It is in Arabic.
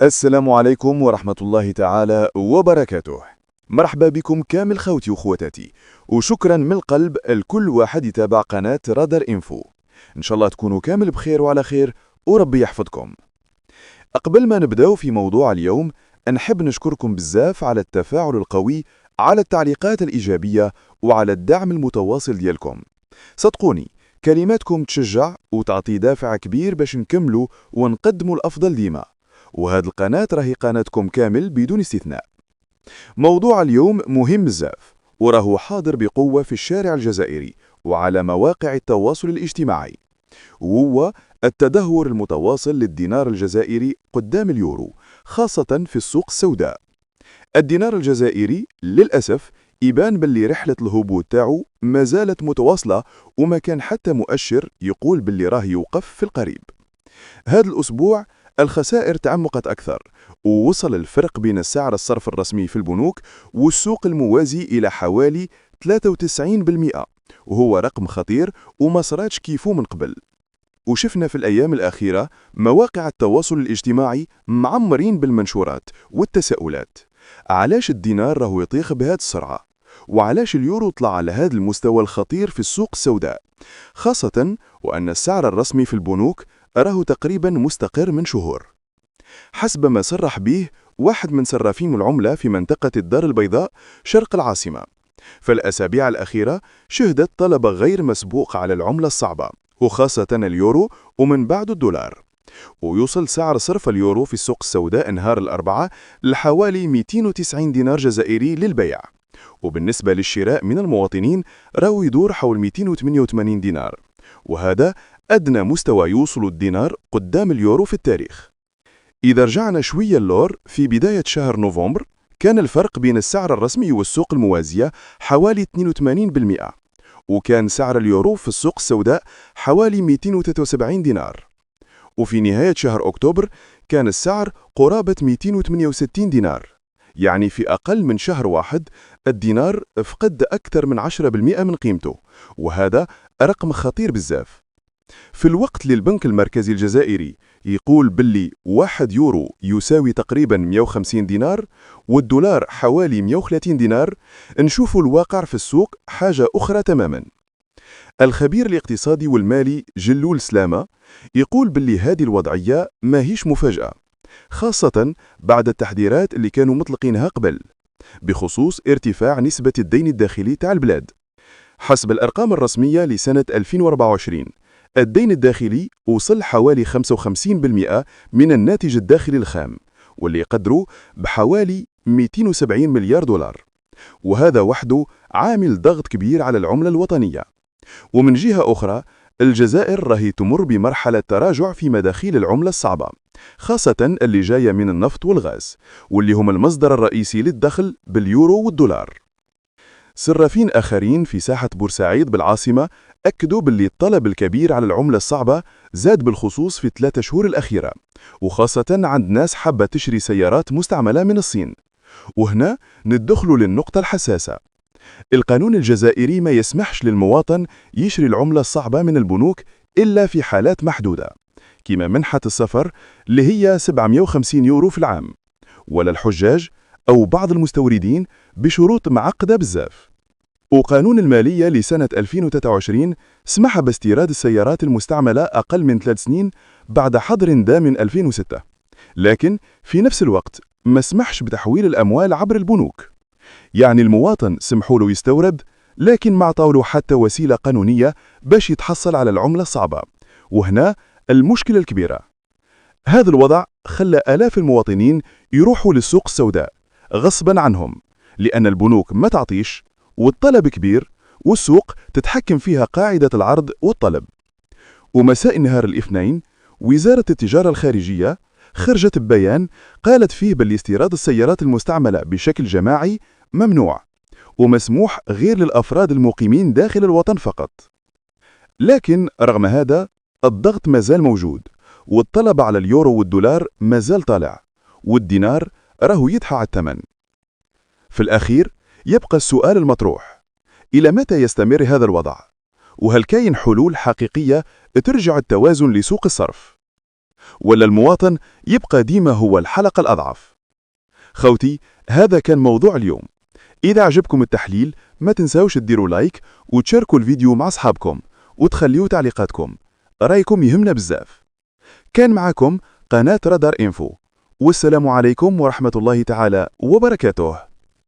السلام عليكم ورحمة الله تعالى وبركاته. مرحبا بكم كامل خوتي وخواتاتي، وشكرا من القلب لكل واحد يتابع قناة رادار انفو. ان شاء الله تكونوا كامل بخير وعلى خير وربي يحفظكم. قبل ما نبداو في موضوع اليوم، نحب نشكركم بزاف على التفاعل القوي، على التعليقات الإيجابية وعلى الدعم المتواصل ديالكم. صدقوني، كلماتكم تشجع وتعطي دافع كبير باش نكملوا ونقدموا الأفضل ديما. وهاد القناة راهي قناتكم كامل بدون استثناء. موضوع اليوم مهم بزاف، وراه حاضر بقوة في الشارع الجزائري وعلى مواقع التواصل الاجتماعي، وهو التدهور المتواصل للدينار الجزائري قدام اليورو، خاصة في السوق السوداء. الدينار الجزائري للأسف يبان باللي رحلة الهبوط تاعو ما زالت متواصلة، وما كان حتى مؤشر يقول باللي راه يوقف في القريب. هذا الأسبوع الخسائر تعمقت أكثر، ووصل الفرق بين سعر الصرف الرسمي في البنوك والسوق الموازي إلى حوالي 93%، وهو رقم خطير وما صراتش كيفو من قبل. وشفنا في الأيام الأخيرة مواقع التواصل الاجتماعي معمرين بالمنشورات والتساؤلات: علاش الدينار راهو يطيح بهذه السرعة؟ وعلاش اليورو طلع على هذا المستوى الخطير في السوق السوداء؟ خاصة وأن السعر الرسمي في البنوك راه تقريبا مستقر من شهور، حسب ما صرح به واحد من صرافين العملة في منطقة الدار البيضاء شرق العاصمة. فالأسابيع الأخيرة شهدت طلب غير مسبوق على العملة الصعبة، وخاصة اليورو ومن بعد الدولار. ويوصل سعر صرف اليورو في السوق السوداء نهار الأربعاء لحوالي 290 دينار جزائري للبيع، وبالنسبة للشراء من المواطنين راهو يدور حول 288 دينار، وهذا أدنى مستوى يوصل الدينار قدام اليورو في التاريخ. إذا رجعنا شوية اللور، في بداية شهر نوفمبر كان الفرق بين السعر الرسمي والسوق الموازية حوالي 82%، وكان سعر اليورو في السوق السوداء حوالي 273 دينار. وفي نهاية شهر أكتوبر كان السعر قرابة 268 دينار، يعني في أقل من شهر واحد الدينار فقد أكثر من 10% من قيمته، وهذا رقم خطير بزاف. في الوقت اللي البنك المركزي الجزائري يقول باللي 1 يورو يساوي تقريبا 150 دينار والدولار حوالي 130 دينار، نشوف الواقع في السوق حاجة أخرى تماما. الخبير الاقتصادي والمالي جلول سلامة يقول باللي هذه الوضعية ما هيش مفاجأة، خاصة بعد التحذيرات اللي كانوا مطلقينها قبل بخصوص ارتفاع نسبة الدين الداخلي تاع البلاد. حسب الأرقام الرسمية لسنة 2024 الدين الداخلي وصل حوالي 55% من الناتج الداخلي الخام، واللي يقدروا بحوالي 270 مليار دولار، وهذا وحده عامل ضغط كبير على العملة الوطنية. ومن جهة أخرى الجزائر راهي تمر بمرحلة تراجع في مداخيل العملة الصعبة، خاصة اللي جاية من النفط والغاز، واللي هم المصدر الرئيسي للدخل باليورو والدولار. صرافين آخرين في ساحة بورسعيد بالعاصمة أكدوا باللي الطلب الكبير على العملة الصعبة زاد بالخصوص في 3 شهور الأخيرة، وخاصة عند ناس حابة تشري سيارات مستعملة من الصين. وهنا ندخلوا للنقطة الحساسة. القانون الجزائري ما يسمحش للمواطن يشري العملة الصعبة من البنوك إلا في حالات محدودة، كما منحة السفر اللي هي 750 يورو في العام، ولا الحجاج أو بعض المستوردين بشروط معقدة بزاف. وقانون المالية لسنة 2023 سمح باستيراد السيارات المستعملة أقل من 3 سنين بعد حظر دام من 2006، لكن في نفس الوقت ما سمحش بتحويل الأموال عبر البنوك. يعني المواطن سمحوا له يستورد، لكن ما عطاولو حتى وسيلة قانونية باش يتحصل على العملة الصعبة. وهنا المشكلة الكبيرة. هذا الوضع خلى آلاف المواطنين يروحوا للسوق السوداء غصبا عنهم، لأن البنوك ما تعطيش والطلب كبير، والسوق تتحكم فيها قاعدة العرض والطلب. ومساء نهار الاثنين وزارة التجارة الخارجية خرجت ببيان قالت فيه باللي استيراد السيارات المستعملة بشكل جماعي ممنوع، ومسموح غير للأفراد المقيمين داخل الوطن فقط. لكن رغم هذا الضغط مازال موجود، والطلب على اليورو والدولار مازال طالع، والدينار راهو يدفع على الثمن. في الأخير يبقى السؤال المطروح: إلى متى يستمر هذا الوضع؟ وهل كاين حلول حقيقية ترجع التوازن لسوق الصرف؟ ولا المواطن يبقى ديما هو الحلقة الأضعف؟ خوتي، هذا كان موضوع اليوم. إذا عجبكم التحليل ما تنساوش تديروا لايك وتشاركوا الفيديو مع أصحابكم وتخليوا تعليقاتكم، رأيكم يهمنا بزاف. كان معكم قناة رادار إنفو، والسلام عليكم ورحمة الله تعالى وبركاته.